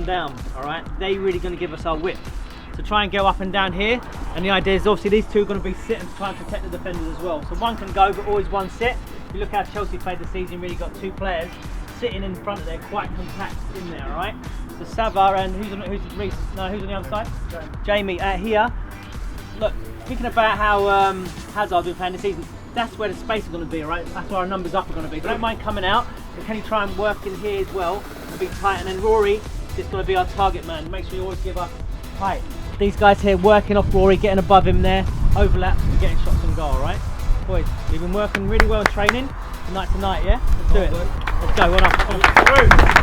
and down, all right? They really going to give us our width. So try and go up and down here. And the idea is obviously these two are going to be sitting to try and protect the defenders as well. So one can go, but always one sit. If you look how Chelsea played the season, really got two players sitting in front of there, quite compact in there, all right? So Sava and who's on the other side? Jamie here. Look, thinking about how Hazard's been playing this season, that's where the space is going to be, right? That's where our numbers up are going to be. Don't mind coming out, but can you try and work in here as well and be tight? And then Rory is going to be our target man. Make sure you always give up height. These guys here working off Rory, getting above him there, overlaps and getting shots on goal, right? Boys, we've been working really well in training. Tonight, yeah? Let's do it. Let's go, well done.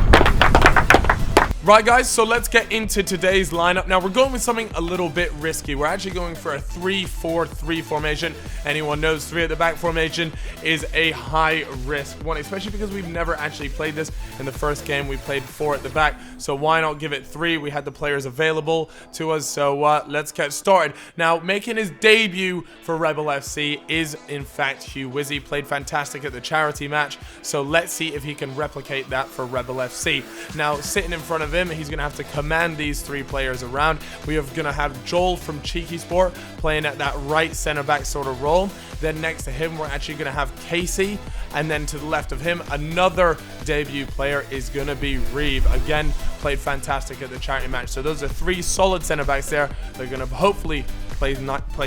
Right guys, so let's get into today's lineup. Now we're going with something a little bit risky. We're actually going for a 3-4-3 formation. Anyone knows 3 at the back formation is a high risk one, especially because we've never actually played this. In the first game we played 4 at the back, so why not give it 3? We had the players available to us, so let's get started. Now making his debut for Rebel FC is in fact Hugh Wizzy. Played fantastic at the charity match, so let's see if he can replicate that for Rebel FC. Now sitting in front of him, he's going to have to command these 3 players around. We are going to have Joel from Cheeky Sport playing at that right center back sort of role. Then next to him we're actually going to have Casey, and then to the left of him another debut player is going to be Reeve. Again, played fantastic at the charity match. So those are 3 solid center backs there. They're going to hopefully play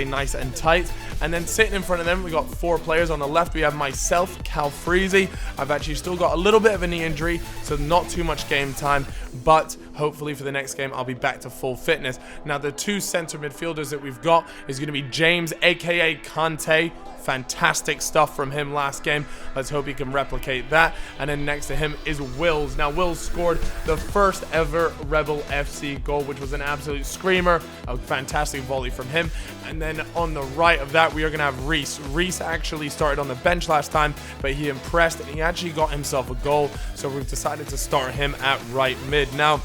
nice and tight. And then sitting in front of them we got 4 players. On the left we have myself, Calfreezy. I've actually still got a little bit of a knee injury, so not too much game time, but hopefully for the next game I'll be back to full fitness. Now the 2 center midfielders that we've got is going to be James, aka Conte. Fantastic stuff from him last game. Let's hope he can replicate that. And then next to him is Wills. Now Wills scored the first ever Rebel FC goal, which was an absolute screamer. A fantastic volley from him. And then on the right of that we are going to have Reese. Reese actually started on the bench last time, but he impressed and he actually got himself a goal, so we've decided to start him at right mid. Now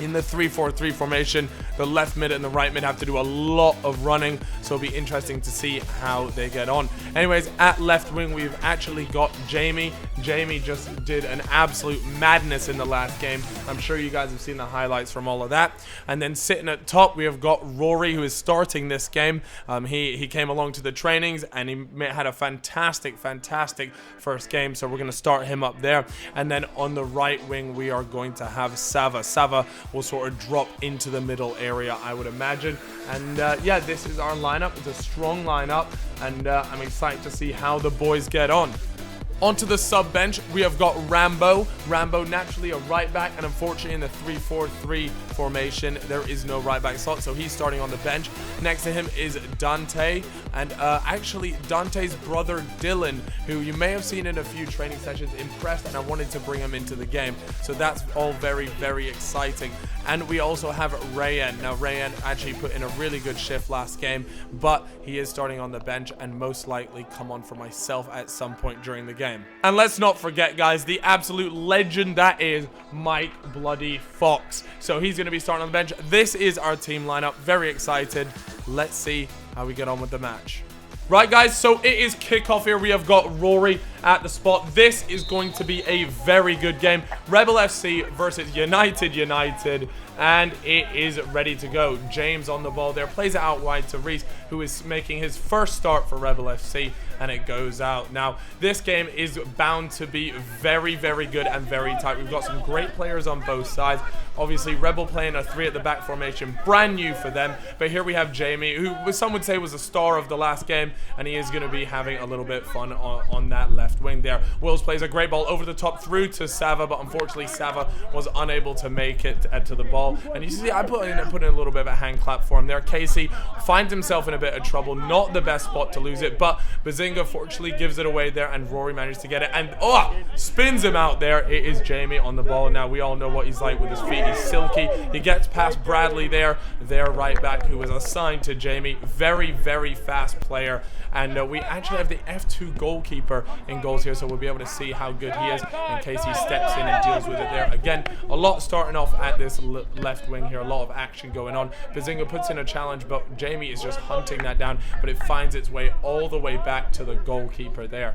in the 3-4-3 formation, the left mid and the right mid have to do a lot of running, so it'll be interesting to see how they get on. Anyways, at left wing we've actually got Jamie. Jamie just did an absolute madness in the last game. I'm sure you guys have seen the highlights from all of that. And then sitting at top we have got Rory, who is starting this game. He came along to the trainings and he had a fantastic first game, so we're going to start him up there. And then on the right wing we are going to have Sava. Sava will sort of drop into the middle area, I would imagine. And yeah, this is our lineup. It's a strong lineup, and I'm excited to see how the boys get on. Onto the sub bench, we have got Rambo. Rambo naturally a right back, and unfortunately in the 3-4-3 formation there is no right back slot, so he's starting on the bench. Next to him is Dante, and actually Dante's brother Dylan, who you may have seen in a few training sessions, impressed, and I wanted to bring him into the game, so that's all very exciting. And we also have Rayan. Now Rayan actually put in a really good shift last game, but he is starting on the bench and most likely come on for myself at some point during the game. And let's not forget, guys, the absolute legend that is Mike Bloody Fox. So he's going to be starting on the bench. This is our team lineup. Very excited. Let's see how we get on with the match. Right, guys, so it is kickoff here. We have got Rory at the spot. This is going to be a very good game. Rebel FC versus United, and it is ready to go. James on the ball there, plays it out wide to Reese, who is making his first start for Rebel FC, and it goes out. Now, this game is bound to be very good and very tight. We've got some great players on both sides. Obviously, Rebel playing a 3 at the back formation, brand new for them. But here we have Jamie, who some would say was a star of the last game, and he is going to be having a little bit of fun on that left wing there. Wills plays a great ball over the top through to Sava, but unfortunately Sava was unable to make it to the ball. And you see, I put in a little bit of a hand clap for him there. Casey finds himself in a bit of trouble, not the best spot to lose it, but Behzinga fortunately gives it away there, and Rory managed to get it, and spins him out there. It is Jamie on the ball. Now we all know what he's like with his feet. He's silky. He gets past Bradley there, their right back, who was assigned to Jamie. Very fast player. And we actually have the F2 goalkeeper in goals here, so we'll be able to see how good he is in case he steps in and deals with it there. Again, a lot starting off at this left wing here, a lot of action going on. Behzinga puts in a challenge, but Jamie is just hunting that down, but it finds its way all the way back to the goalkeeper there.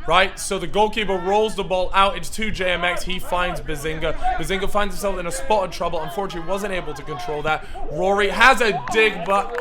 right? So the goalkeeper rolls the ball out. It's to JMX. He finds Behzinga. Behzinga finds himself in a spot of trouble. Unfortunately, wasn't able to control that. Rory has a dig, but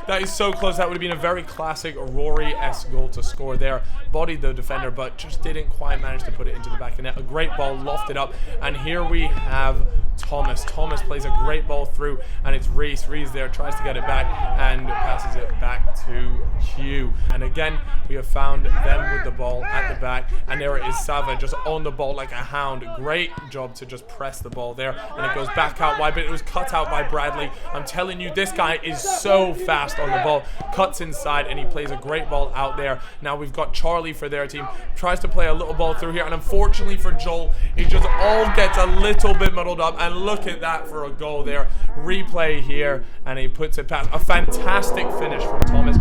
that is so close. That would have been a very classic Rory-esque goal to score there. Bodied the defender, but just didn't quite manage to put it into the back of the net. A great ball lofted up, and here we have Thomas. Thomas plays a great ball through, and it's Reese. Reese there tries to get it back and passes it back to Hugh. And again, we have found them with the ball at the back, and there it is, Sava just on the ball like a hound. Great job to just press the ball there, and it goes back out wide, but it was cut out by Bradley. I'm telling you, this guy is so fast on the ball. Cuts inside, and he plays a great ball out there. Now we've got Charlie for their team. Tries to play a little ball through here, and unfortunately for Joel, it just all gets a little bit muddled up, and look at that for a goal there. Replay here, and he puts it past. A fantastic finish from Thomas.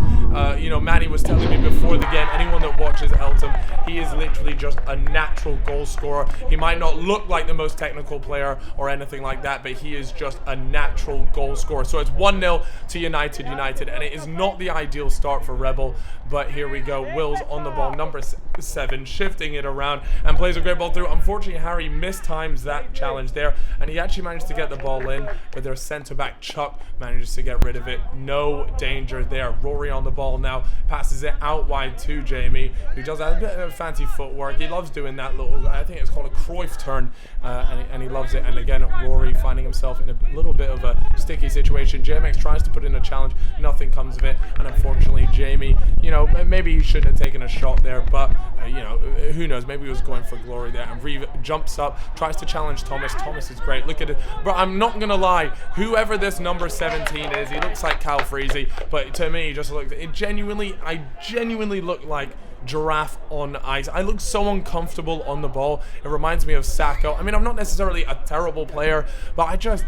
You know, Manny was telling me before the game, anyone that watches Eltham, he is literally just a natural goal scorer. He might not look like the most technical player or anything like that, but he is just a natural goal scorer. So it's 1-0 to United, and it is not the ideal start for Rebel, but here we go. Will's on the ball, number 7, shifting it around and plays a great ball through. Unfortunately, Harry mistimes that challenge there, and he actually managed to get the ball in, but their centre-back Chuck manages to get rid of it. No danger there. Rory on the ball now, passes it out wide to Jamie, who does have a bit of fancy footwork. He loves doing that little, I think it's called a Cruyff turn, and he loves it. And again, Rory finding himself in a little bit of a sticky situation. JMX tries to put in a challenge, nothing comes of it, and unfortunately Jamie, you know, maybe he shouldn't have taken a shot there, but you know, who knows, maybe he was going for glory there. And Reeve jumps up, tries to challenge Thomas. Thomas is great, look at it. But I'm not gonna lie, whoever this number 17 is, he looks like Calfreezy, but to me, he just looks, I genuinely look like Giraffe on ice. I look so uncomfortable on the ball. It reminds me of Sacco. I mean, I'm not necessarily a terrible player, but I just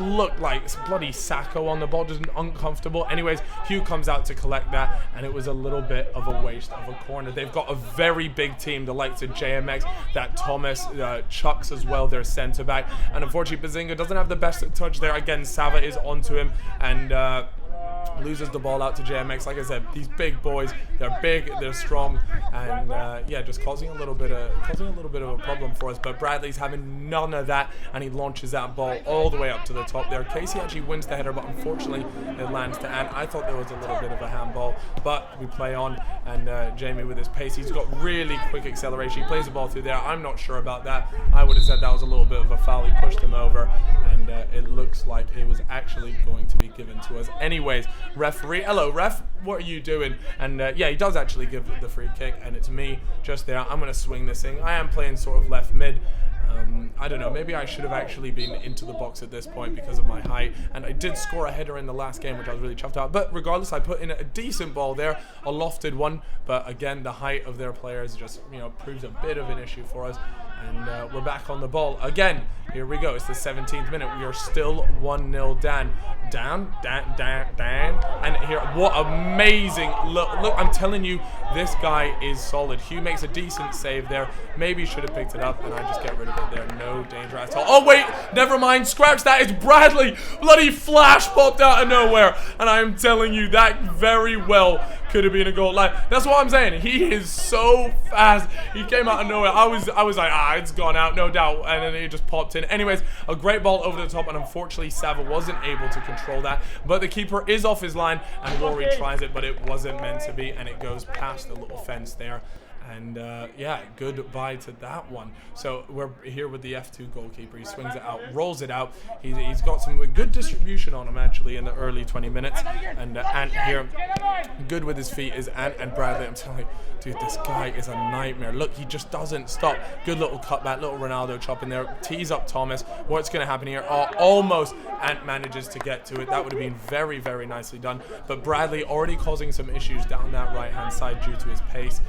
look like bloody Sacco on the ball, just uncomfortable. Anyways, Hugh comes out to collect that, and it was a little bit of a waste of a corner. They've got a very big team, the likes of JMX, that Thomas, Chucks as well, their centre back, and unfortunately Behzinga doesn't have the best touch there. Again, Sava is onto him, and loses the ball out to JMX. Like I said, these big boys, they're big, they're strong, and yeah, just causing a little bit of a problem for us. But Bradley's having none of that, and he launches that ball all the way up to the top there. Casey actually wins the header, but unfortunately it lands to Ant. I thought there was a little bit of a handball, but we play on, and Jamie with his pace, he's got really quick acceleration. He plays the ball through there. I'm not sure about that. I would have said that was a little bit of a foul. He pushed him over, and it looks like it was actually going to be given to us. Anyways, referee, hello ref, what are you doing? And yeah, he does actually give the free kick, and it's me just there. I'm going to swing this thing. I am playing sort of left mid. I don't know, maybe I should have actually been into the box at this point because of my height, and I did score a header in the last game, which I was really chuffed about. But regardless, I put in a decent ball there, a lofted one, but again, the height of their players just, you know, proves a bit of an issue for us. And we're back on the ball again. Here we go. It's the 17th minute. We are still 1-0 down. And here, what amazing look! I'm telling you, this guy is solid. Hugh makes a decent save there. Maybe he should have picked it up, and I just get rid of it there. No danger at all. Oh wait, never mind. Scratch that. It's Bradley. Bloody flash popped out of nowhere, and I'm telling you, that very well could have been a goal. Like, that's what I'm saying. He is so fast. He came out of nowhere. I was like, it's gone out, no doubt, and then he just popped in. Anyways, a great ball over the top, and unfortunately Sava wasn't able to control that, but the keeper is off his line, and Rory tries it, but it wasn't meant to be, and it goes past the little fence there. And yeah, goodbye to that one. So we're here with the F2 goalkeeper. He swings it out, rolls it out. He's got some good distribution on him actually in the early 20 minutes. And Ant here, good with his feet is Ant, and Bradley. I'm telling you, dude, this guy is a nightmare. Look, he just doesn't stop. Good little cutback, little Ronaldo chop in there. Tees up Thomas. What's going to happen here? Oh, almost Ant manages to get to it. That would have been very, very nicely done. But Bradley already causing some issues down that right-hand side due to his pace.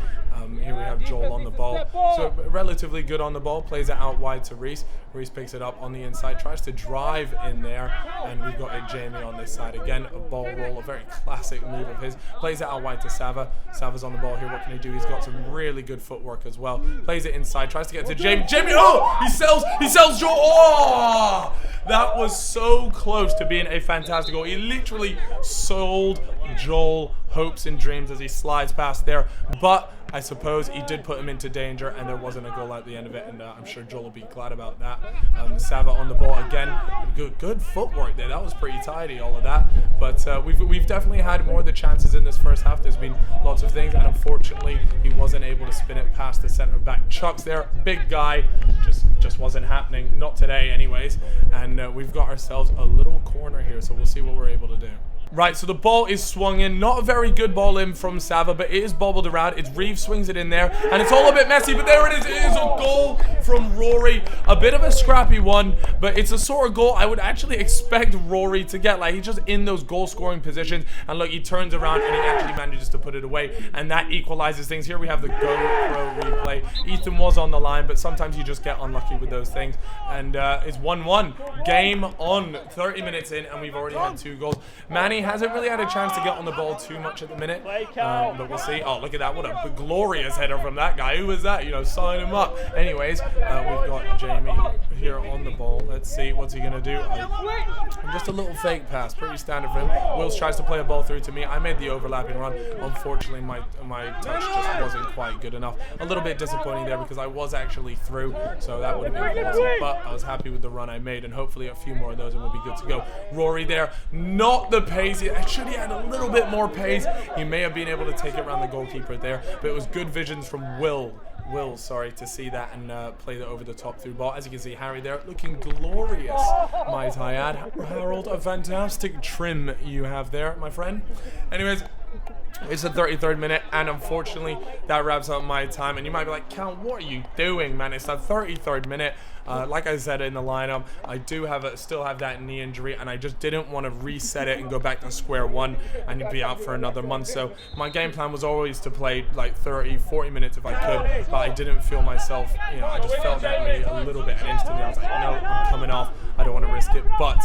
Here we have Joel on the ball. So relatively good on the ball. Plays it out wide to Reese. Reese picks it up on the inside. Tries to drive in there. And we've got a Jamie on this side. Again, a ball roll. A very classic move of his. Plays it out wide to Sava. Sava's on the ball here. What can he do? He's got some really good footwork as well. Plays it inside. Tries to get to Jamie. Jamie! Oh! He sells Joel. Oh! That was so close to being a fantastic goal. He literally sold Joel hopes and dreams as he slides past there. But I suppose he did put him into danger, and there wasn't a goal at the end of it, and I'm sure Joel will be glad about that. Sava on the ball again. Good footwork there. That was pretty tidy, all of that. But we've definitely had more of the chances in this first half. There's been lots of things, and unfortunately, he wasn't able to spin it past the centre back. Chucks there, big guy, just wasn't happening. Not today, anyways. And we've got ourselves a little corner here, so we'll see what we're able to do. Right, so the ball is swung in. Not a very good ball in from Sava, but it is bobbled around. It's Reeve swings it in there, and it's all a bit messy, but there it is. It is a goal from Rory. A bit of a scrappy one, but it's a sort of goal I would actually expect Rory to get. Like, he's just in those goal-scoring positions, and look, he turns around, and he actually manages to put it away, and that equalizes things. Here we have the GoPro replay. Ethan was on the line, but sometimes you just get unlucky with those things, and it's 1-1. Game on. 30 minutes in, and we've already had 2 goals. Manny hasn't really had a chance to get on the ball too much at the minute, but we'll see. Oh, look at that. What a glorious header from that guy. Who was that? You know, sign him up. Anyways, we've got Jamie here on the ball. Let's see. What's he going to do? Just a little fake pass. Pretty standard for him. Wills tries to play a ball through to me. I made the overlapping run. Unfortunately, my touch just wasn't quite good enough. A little bit disappointing there because I was actually through, so that would have been awesome. But I was happy with the run I made, and hopefully a few more of those and we'll be good to go. Rory there. Not the pace. Actually, he had a little bit more pace. He may have been able to take it around the goalkeeper there, but it was good visions from Will, sorry, to see that and play that over the top through ball. As you can see, Harry there looking glorious, might I add. Harold, a fantastic trim you have there, my friend. Anyways, it's the 33rd minute, and unfortunately, that wraps up my time. And you might be like, Cal, what are you doing, man? It's the 33rd minute. Like I said in the lineup, I do still have that knee injury, and I just didn't want to reset it and go back to square one and be out for another month. So my game plan was always to play like 30, 40 minutes if I could, but I didn't feel myself, you know, I just felt that knee a little bit, and instantly I was like, no, I'm coming off. I don't want to risk it, but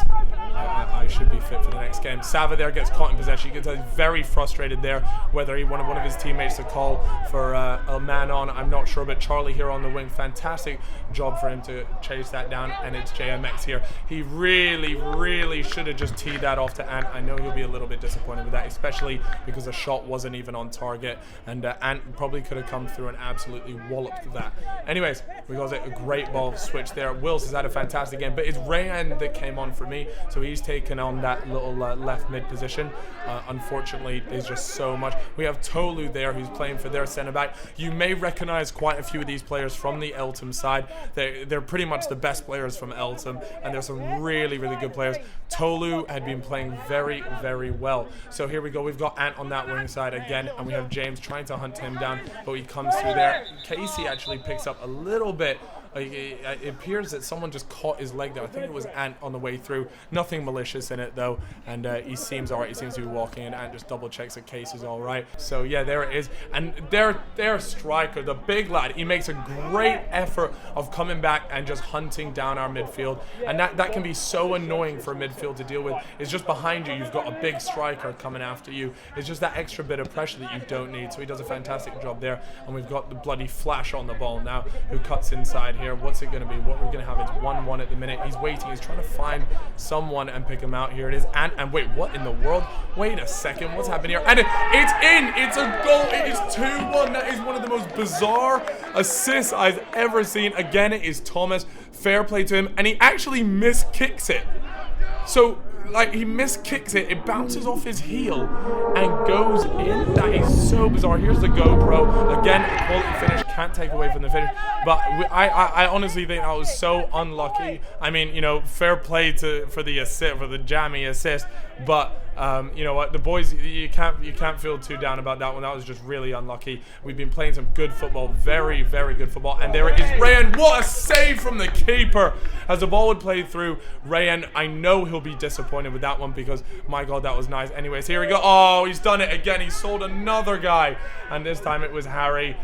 I should be fit for the next game. Sava there gets caught in possession. You can tell he's very frustrated there, whether he wanted one of his teammates to call for a man on, I'm not sure, but Charlie here on the wing, fantastic job for him to chase that down, and it's JMX here. He really should have just teed that off to Ant. I know he'll be a little bit disappointed with that, especially because the shot wasn't even on target, and Ant probably could have come through and absolutely walloped that. Anyways, we got a great ball switch there. Wills has had a fantastic game, but it's Rayan that came on for me, so he's taken on that little left mid position. Unfortunately, there's just so much. We have Tolu there who's playing for their centre back. You may recognize quite a few of these players from the Eltham side. They're pretty much the best players from Eltham, and there's some really good players. Tolu had been playing very well. So here we go. We've got Ant on that wing side again, and we have James trying to hunt him down, but he comes through there. Casey actually picks up a little bit. It appears that someone just caught his leg there. I think it was Ant on the way through. Nothing malicious in it though, and he seems alright. He seems to be walking, and Ant just double checks that Case is alright. So yeah, there it is. And their striker, the big lad, he makes a great effort of coming back and just hunting down our midfield, and that can be so annoying for a midfield to deal with. It's just behind you, you've got a big striker coming after you. It's just that extra bit of pressure that you don't need. So he does a fantastic job there, and we've got the bloody Flash on the ball now, who cuts inside here. What's it going to be? What we're going to have is 1-1 at the minute. He's waiting. He's trying to find someone and pick him out. Here it is. And wait, what in the world? Wait a second. What's happening here? And it's in. It's a goal. It is 2-1. That is one of the most bizarre assists I've ever seen. Again, it is Thomas. Fair play to him. And he actually miskicks it. So, like, he miskicks it, it bounces off his heel and goes in. That is so bizarre. Here's the GoPro. Again, a quality finish, can't take away from the finish. But I honestly think I was so unlucky. I mean, you know, fair play for the assist, for the jammy assist. But you know what, the boys, you can't feel too down about that one. That was just really unlucky. We've been playing some good football, very good football, and there is Rayan. What a save from the keeper as the ball would play through. Rayan, I know he'll be disappointed with that one because my god, that was nice. Anyways, here we go. Oh, he's done it again. He sold another guy, and this time it was Harry.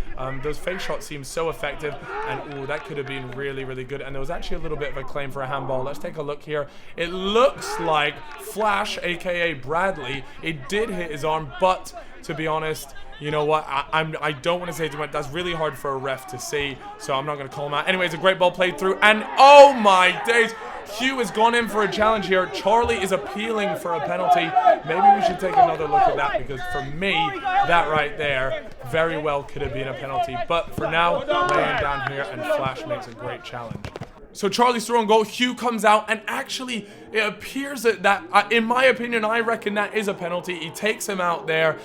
Those fake shots seem so effective, and ooh, that could have been really good. And there was actually a little bit of a claim for a handball. Let's take a look here. It looks like Flash, aka Bradley, it did hit his arm, but to be honest, you know what, I don't want to say too much. That's really hard for a ref to see, so I'm not going to call him out. Anyways, a great ball played through, and oh my days, Hugh has gone in for a challenge here. Charlie is appealing for a penalty. Maybe we should take another look at that, because for me, that right there very well could have been a penalty. But for now, laying down here, and Flash makes a great challenge. So Charlie's throwing goal. Hugh comes out, and actually it appears that in my opinion, I reckon that is a penalty. He takes him out there.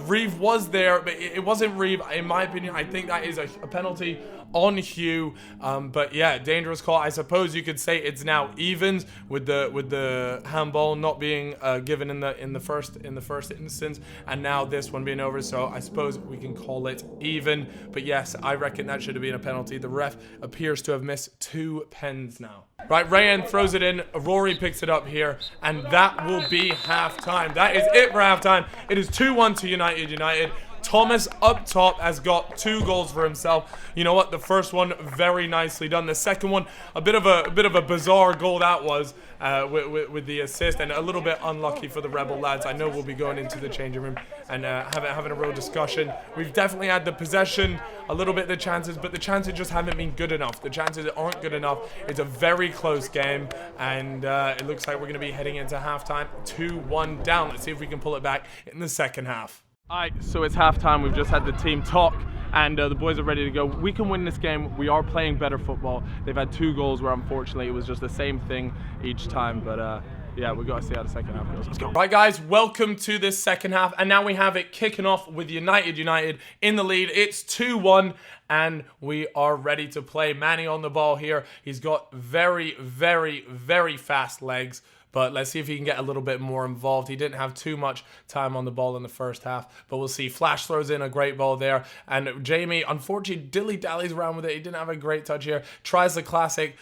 Reeve was there, but it wasn't Reeve. In my opinion, I think that is a penalty on Hugh. But yeah, dangerous call. I suppose you could say it's now evens with the handball not being given in the first instance, and now this one being over. So I suppose we can call it even. But yes, I reckon that should have been a penalty. The ref appears to have missed 2 pens now. Right, Rayan throws it in. Rory picks it up here, and that will be halftime. That is it for halftime. It is 2-1 to United. Thomas up top has got 2 goals for himself. You know what? The first one very nicely done. The second one, a bit of a bizarre goal that was with the assist, and a little bit unlucky for the Rebel lads. I know we'll be going into the changing room and having a real discussion. We've definitely had the possession, a little bit the chances, but the chances just haven't been good enough. The chances aren't good enough. It's a very close game, and it looks like we're going to be heading into halftime 2-1 down. Let's see if we can pull it back in the second half. Alright, so it's halftime. We've just had the team talk, and the boys are ready to go. We can win this game. We are playing better football. They've had 2 goals where unfortunately it was just the same thing each time, but yeah, we've got to see how the second half goes. Let's go. Right, guys, welcome to this second half, and now we have it kicking off with United in the lead. It's 2-1, and we are ready to play. Manny on the ball here. He's got very, very, very fast legs. But let's see if he can get a little bit more involved. He didn't have too much time on the ball in the first half, but we'll see. Flash throws in a great ball there. And Jamie, unfortunately, dilly-dallies around with it. He didn't have a great touch here. Tries the classic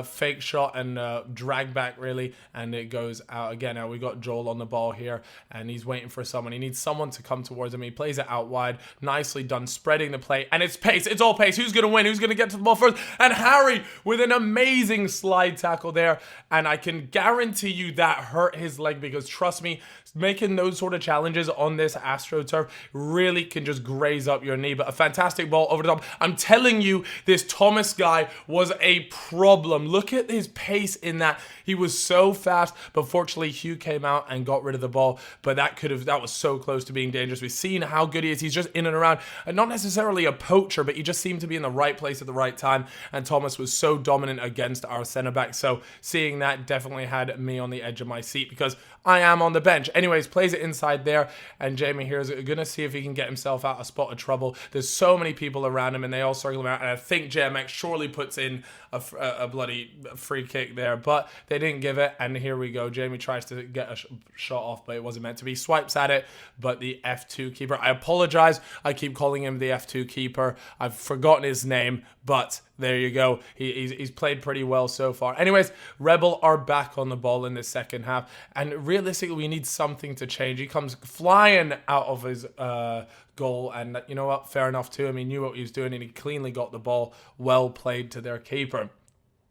fake shot and drag back, really, and it goes out again. Now we got Joel on the ball here, and he's waiting for someone. He needs someone to come towards him. He plays it out wide. Nicely done, spreading the play. And it's pace. It's all pace. Who's going to win? Who's going to get to the ball first? And Harry with an amazing slide tackle there. And I can guarantee you that hurt his leg, because trust me, making those sort of challenges on this AstroTurf really can just graze up your knee. But a fantastic ball over the top. I'm telling you, this Thomas guy was a problem. Look at his pace in that. He was so fast, but fortunately Hugh came out and got rid of the ball. But that was so close to being dangerous. We've seen how good he is. He's just in and around, and not necessarily a poacher, but he just seemed to be in the right place at the right time. And Thomas was so dominant against our centre back. So seeing that definitely had me on the edge of my seat, because I am on the bench. Anyways, plays it inside there, and Jamie here is going to see if he can get himself out a spot of trouble. There's so many people around him, and they all circle him out, and I think JMX surely puts in a bloody free kick there, but they didn't give it, and here we go. Jamie tries to get a shot off, but it wasn't meant to be. Swipes at it, but the F2 keeper, I apologize, I keep calling him the F2 keeper. I've forgotten his name, but there you go. He's played pretty well so far. Anyways, Rebel are back on the ball in the second half, and realistically, we need something to change. He comes flying out of his goal, and you know what? Fair enough to him. He knew what he was doing, and he cleanly got the ball. Well played to their keeper.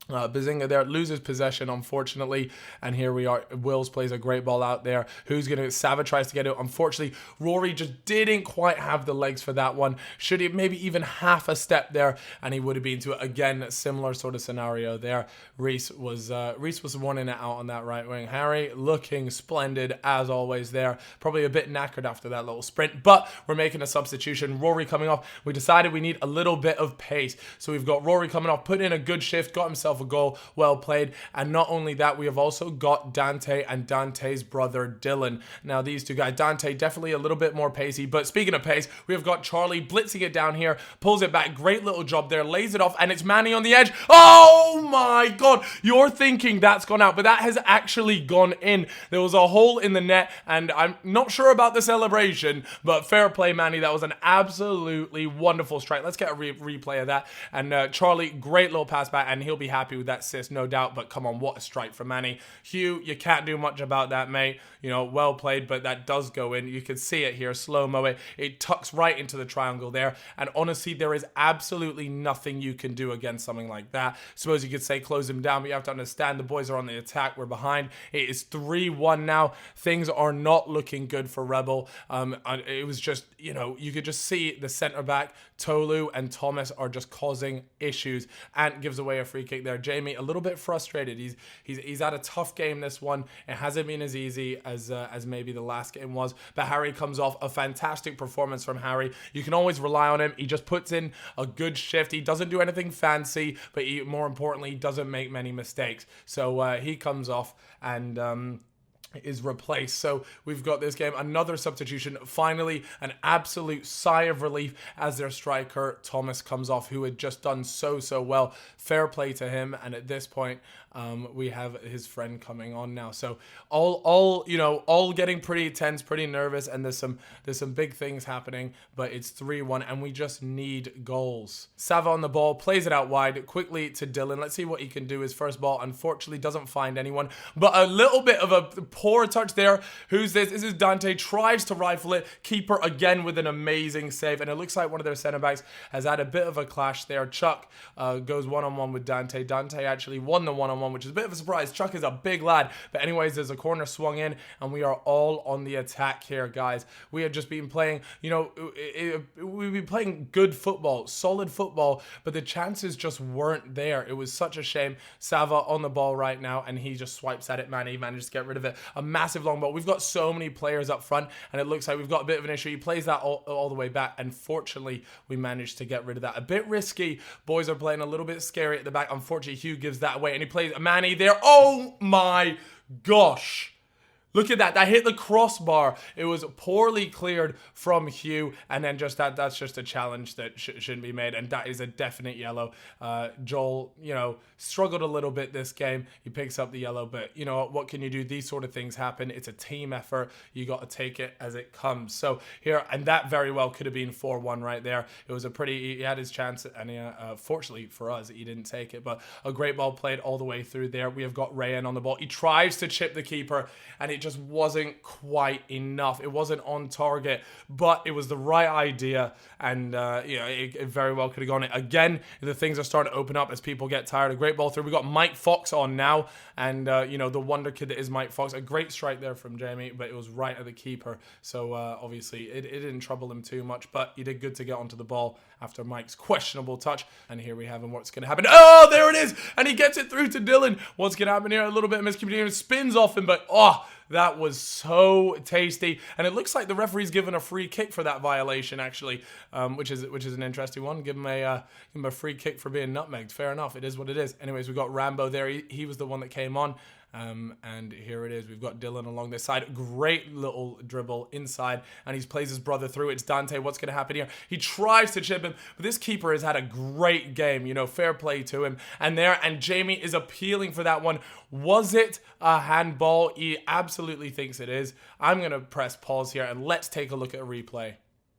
Behzinga there loses possession, unfortunately, and here we are. Wills plays a great ball out there. Who's gonna? Sava tries to get it. Unfortunately, Rory just didn't quite have the legs for that one. Should he maybe even half a step there, and he would have been to it again. Similar sort of scenario there. Reese was wanting it out on that right wing. Harry looking splendid as always there. Probably a bit knackered after that little sprint, but we're making a substitution. Rory coming off. We decided we need a little bit of pace, so we've got Rory coming off, put in a good shift, got himself a goal, well played. And not only that, we have also got Dante and Dante's brother Dylan. Now these two guys, Dante definitely a little bit more pacey, but speaking of pace, we have got Charlie blitzing it down here, pulls it back, great little job there, lays it off, and it's Manny on the edge. Oh my god, you're thinking that's gone out, but that has actually gone in. There was a hole in the net, and I'm not sure about the celebration, but fair play, Manny. That was an absolutely wonderful strike. Let's get a replay of that. And Charlie, great little pass back, and he'll be happy with that assist, no doubt. But come on, what a strike from Manny. Hugh, you can't do much about that, mate. You know, well played, but that does go in. You can see it here, slow-mo it. It tucks right into the triangle there, and honestly, there is absolutely nothing you can do against something like that. Suppose you could say close him down, but you have to understand the boys are on the attack. We're behind. It is 3-1 now. Things are not looking good for Rebel. It was just, you know, you could just see the centre back, Tolu and Thomas are just causing issues. Ant gives away a free kick there. there. Jamie, a little bit frustrated. He's had a tough game this one. It hasn't been as easy as maybe the last game was. But Harry comes off a fantastic performance from Harry. You can always rely on him. He just puts in a good shift. He doesn't do anything fancy, but more importantly, he doesn't make many mistakes. So he comes off and is replaced. So we've got this game, another substitution, finally an absolute sigh of relief as their striker Thomas comes off, who had just done so well. Fair play to him. And at this point we have his friend coming on now. So all getting pretty tense, pretty nervous, and there's some big things happening, but it's 3-1 and we just need goals. Sava on the ball, plays it out wide quickly to Dylan. Let's see what he can do. His first ball unfortunately doesn't find anyone, but a little bit of a poor touch there. Who's this? This is Dante. Tries to rifle it. Keeper again with an amazing save, and it looks like one of their center backs has had a bit of a clash there. Chuck goes one-on-one with Dante. Dante actually won the one-on-one, which is a bit of a surprise. Chuck is a big lad, but anyways, there's a corner swung in, and we are all on the attack here, guys. We had just been playing, we've been playing good football, solid football, but the chances just weren't there. It was such a shame. Sava on the ball right now, and he just swipes at it, man. He managed to get rid of it. A massive long ball. We've got so many players up front, and it looks like we've got a bit of an issue. He plays that all the way back, and fortunately, we managed to get rid of that. A bit risky. Boys are playing a little bit scary at the back. Unfortunately, Hugh gives that away, and he plays a Manny there. Oh my gosh. Look at that. That hit the crossbar. It was poorly cleared from Hugh. And then just that's just a challenge that shouldn't be made. And that is a definite yellow. Joel, struggled a little bit this game. He picks up the yellow. But, what can you do? These sort of things happen. It's a team effort. You got to take it as it comes. So here, and that very well could have been 4-1 right there. It was he had his chance. And fortunately for us, he didn't take it. But a great ball played all the way through there. We have got Rayan on the ball. He tries to chip the keeper. And it just wasn't quite enough. It wasn't on target, but it was the right idea, and it very well could have gone. Again, the things are starting to open up as people get tired. A great ball through. We got Mike Fox on now, and the wonder kid that is Mike Fox. A great strike there from Jamie, but it was right at the keeper. So obviously it didn't trouble him too much, but he did good to get onto the ball after Mike's questionable touch. And here we have him. What's going to happen? Oh, there it is, and he gets it through to Dylan. What's going to happen here? A little bit of miscommunication. Spins off him, but that was so tasty. And it looks like the referee's given a free kick for that violation, actually, which is an interesting one. Give him a free kick for being nutmegged. Fair enough. It is what it is. Anyways, we've got Rambo there. He was the one that came on. And here it is. We've got Dylan along this side. Great little dribble inside, and he plays his brother through. It's Dante. What's going to happen here? He tries to chip him, but this keeper has had a great game. Fair play to him. And Jamie is appealing for that one. Was it a handball? He absolutely thinks it is. I'm going to press pause here, and let's take a look at a replay.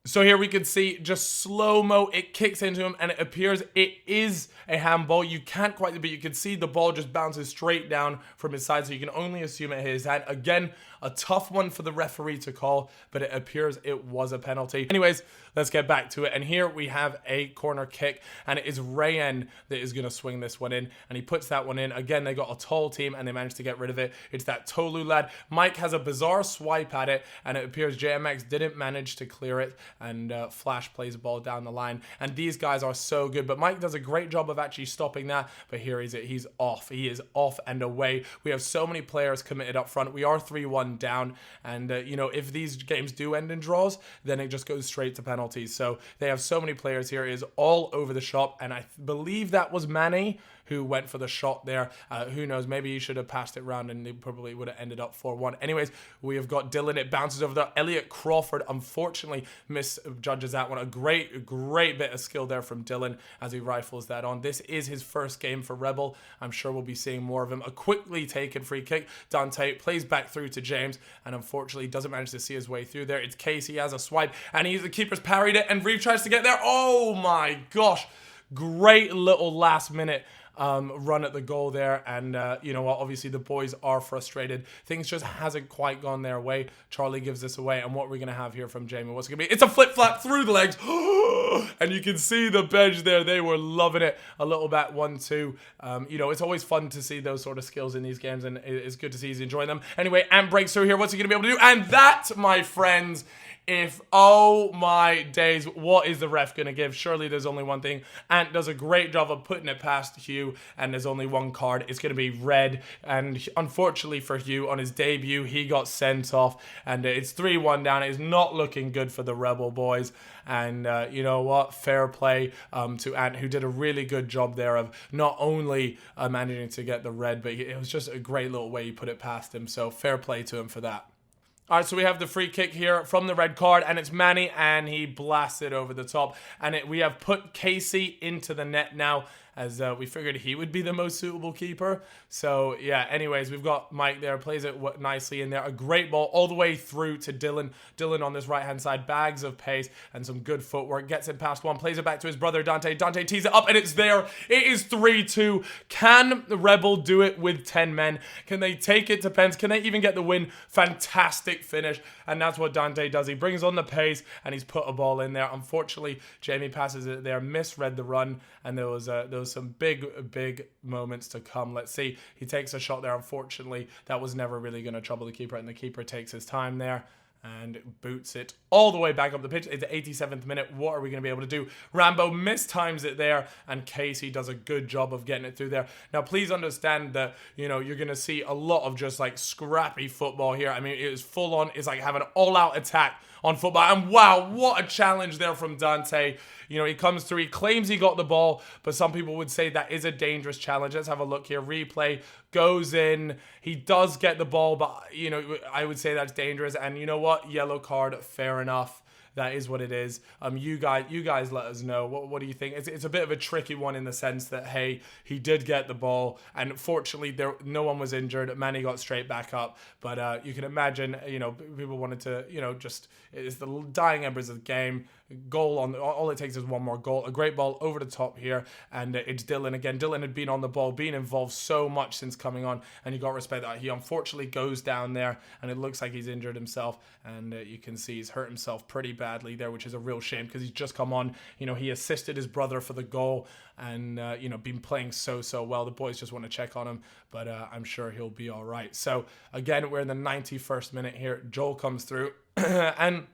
So here we can see just slow-mo, it kicks into him, and it appears it is a handball. You can't quite, but you can see the ball just bounces straight down from his side, so you can only assume it hit his hand. Again, a tough one for the referee to call, but it appears it was a penalty. Anyways, let's get back to it. And here we have a corner kick, and it is Rayan that is going to swing this one in, and he puts that one in. Again, they got a tall team, and they managed to get rid of it. It's that Tolu lad. Mike has a bizarre swipe at it, and it appears JMX didn't manage to clear it, and Flash plays the ball down the line. And these guys are so good, but Mike does a great job of actually stopping that. But here he's off. He is off and away. We have so many players committed up front. We are 3-1 down, and if these games do end in draws, then it just goes straight to penalties. So they have so many players here. It is all over the shop, and I believe that was Manny who went for the shot there. Who knows? Maybe he should have passed it round, and they probably would have ended up 4-1. Anyways, we have got Dylan. It bounces over there. Elliot Crawford unfortunately misjudges that one. A great bit of skill there from Dylan as he rifles that on. This is his first game for Rebel. I'm sure we'll be seeing more of him. A quickly taken free kick. Dante plays back through to James, and unfortunately doesn't manage to see his way through there. It's Casey has a swipe, and the keeper's parried it, and Reeve tries to get there. Oh my gosh. Great little last minute run at the goal there, and obviously the boys are frustrated. Things just hasn't quite gone their way. Charlie gives this away, and what we're gonna have here from Jamie, what's it gonna be? It's a flip flap through the legs. And you can see the bench there, they were loving it. A little back 1-2. It's always fun to see those sort of skills in these games, and it's good to see he's enjoying them. Anyway, Ant breaks through here. What's he gonna be able to do? And that, my friends, oh my days, what is the ref going to give? Surely there's only one thing. Ant does a great job of putting it past Hugh, and there's only one card. It's going to be red, and unfortunately for Hugh, on his debut, he got sent off, and it's 3-1 down. It's not looking good for the Rebel boys, and you know what? Fair play to Ant, who did a really good job there of not only managing to get the red, but it was just a great little way he put it past him, so fair play to him for that. All right, so we have the free kick here from the red card, and it's Manny, and he blasts it over the top. And we have put Casey into the net now, as we figured he would be the most suitable keeper. So, yeah, anyways, we've got Mike there, plays it nicely in there. A great ball all the way through to Dylan. Dylan on this right-hand side, bags of pace and some good footwork. Gets it past one, plays it back to his brother, Dante. Dante tees it up, and it's there. It is 3-2. Can the Rebel do it with 10 men? Can they take it to pens? Can they even get the win? Fantastic finish, and that's what Dante does. He brings on the pace, and he's put a ball in there. Unfortunately, Jamie passes it there, misread the run, and there was some big moments to come. Let's see. He takes a shot there. Unfortunately, that was never really going to trouble the keeper, and the keeper takes his time there and boots it all the way back up the pitch. It's the 87th minute. What are we going to be able to do? Rambo mistimes it there, and Casey does a good job of getting it through there. Now, please understand that, you know, you're going to see a lot of just like scrappy football here. I mean, it is full on. It's like having an all-out attack on football. And wow, what a challenge there from Dante. You know, he comes through, he claims he got the ball, but some people would say that is a dangerous challenge. Let's have a look here. Replay goes in. He does get the ball, but, you know, I would say that's dangerous. And you know what? Yellow card, fair enough. That is what it is. You guys let us know. What do you think? It's a bit of a tricky one in the sense that, hey, he did get the ball, and fortunately no one was injured. Manny got straight back up, but you can imagine, you know, people wanted to, you know, just, it's the dying embers of the game. Goal on, all it takes is one more goal. A great ball over the top here, and it's Dylan again. Dylan had been on the ball, been involved so much since coming on, and you got to respect that. He unfortunately goes down there, and it looks like he's injured himself, and you can see he's hurt himself pretty badly there, which is a real shame because he's just come on. You know, he assisted his brother for the goal, and you know, been playing so well. The boys just want to check on him, but I'm sure he'll be all right. So again, we're in the 91st minute here. Joel comes through, and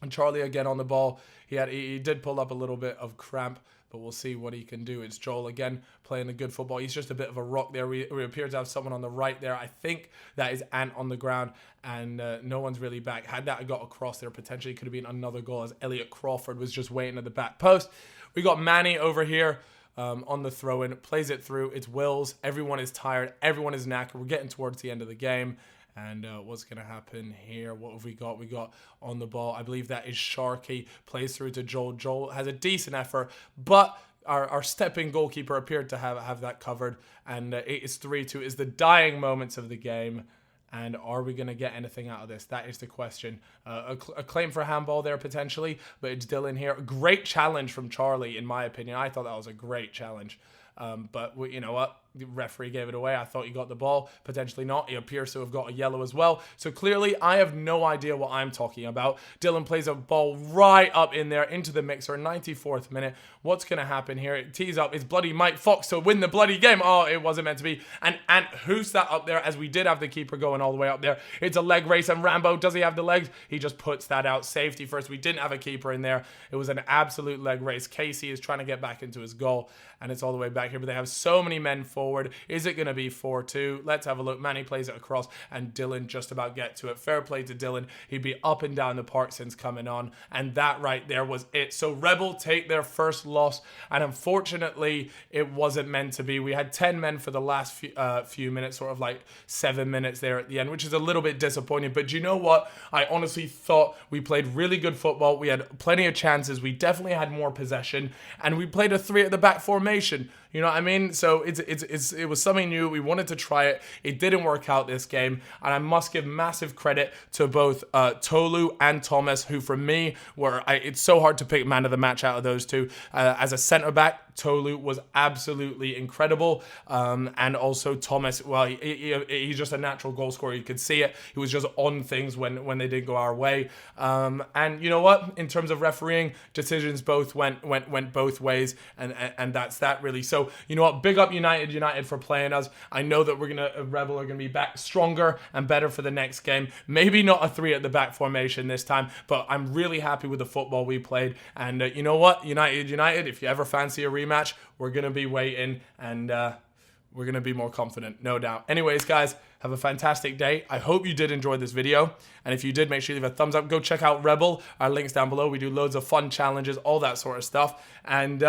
Charlie again on the ball. He did pull up a little bit of cramp, but we'll see what he can do. It's Joel again playing a good football. He's just a bit of a rock there. We appear to have someone on the right there. I think that is Ant on the ground, and no one's really back. Had that got across there, potentially could have been another goal, as Elliot Crawford was just waiting at the back post. We got Manny over here on the throw-in, plays it through. It's Wills. Everyone is tired. Everyone is knackered. We're getting towards the end of the game. And what's going to happen here? What have we got? We got on the ball. I believe that is Sharky. Plays through to Joel. Joel has a decent effort, but our stepping goalkeeper appeared to have that covered. And it is 3-2. Is the dying moments of the game. And are we going to get anything out of this? That is the question. A claim for handball there potentially, but it's Dylan here. A great challenge from Charlie, in my opinion. I thought that was a great challenge. But you know what? The referee gave it away. I thought he got the ball. Potentially not. He appears to have got a yellow as well. So clearly, I have no idea what I'm talking about. Dylan plays a ball right up in there into the mixer. 94th minute. What's going to happen here? It tees up. It's bloody Mike Fox to win the bloody game. Oh, it wasn't meant to be. And who's that up there, as we did have the keeper going all the way up there. It's a leg race. And Rambo, does he have the legs? He just puts that out. Safety first. We didn't have a keeper in there. It was an absolute leg race. Casey is trying to get back into his goal. And it's all the way back here. But they have so many men forward. Is it going to be 4-2? Let's have a look. Manny plays it across, and Dylan just about get to it. Fair play to Dylan. He'd be up and down the park since coming on, and that right there was it. So Rebel take their first loss, and unfortunately, it wasn't meant to be. We had 10 men for the last few minutes, sort of like 7 minutes there at the end, which is a little bit disappointing. But you know what? I honestly thought we played really good football. We had plenty of chances. We definitely had more possession, and we played a 3 at the back formation. You know what I mean? So it was something new. We wanted to try it. It didn't work out this game. And I must give massive credit to both Tolu and Thomas, who for me it's so hard to pick man of the match out of those two. As a centre back, Tolu was absolutely incredible. And also Thomas, well, he's just a natural goal scorer. You could see it. He was just on things when they didn't go our way. And you know what? In terms of refereeing, decisions both went both ways, and that's that really. So you know what? Big up United for playing us. I know that Rebel are gonna be back stronger and better for the next game. Maybe not a 3 at the back formation this time, but I'm really happy with the football we played. And you know what? United, if you ever fancy a rematch, we're going to be waiting, and we're going to be more confident, no doubt. Anyways, guys, have a fantastic day. I hope you did enjoy this video. And if you did, make sure you leave a thumbs up. Go check out Rebel. Our link's down below. We do loads of fun challenges, all that sort of stuff. And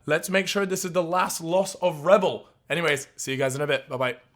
let's make sure this is the last loss of Rebel. Anyways, see you guys in a bit. Bye-bye.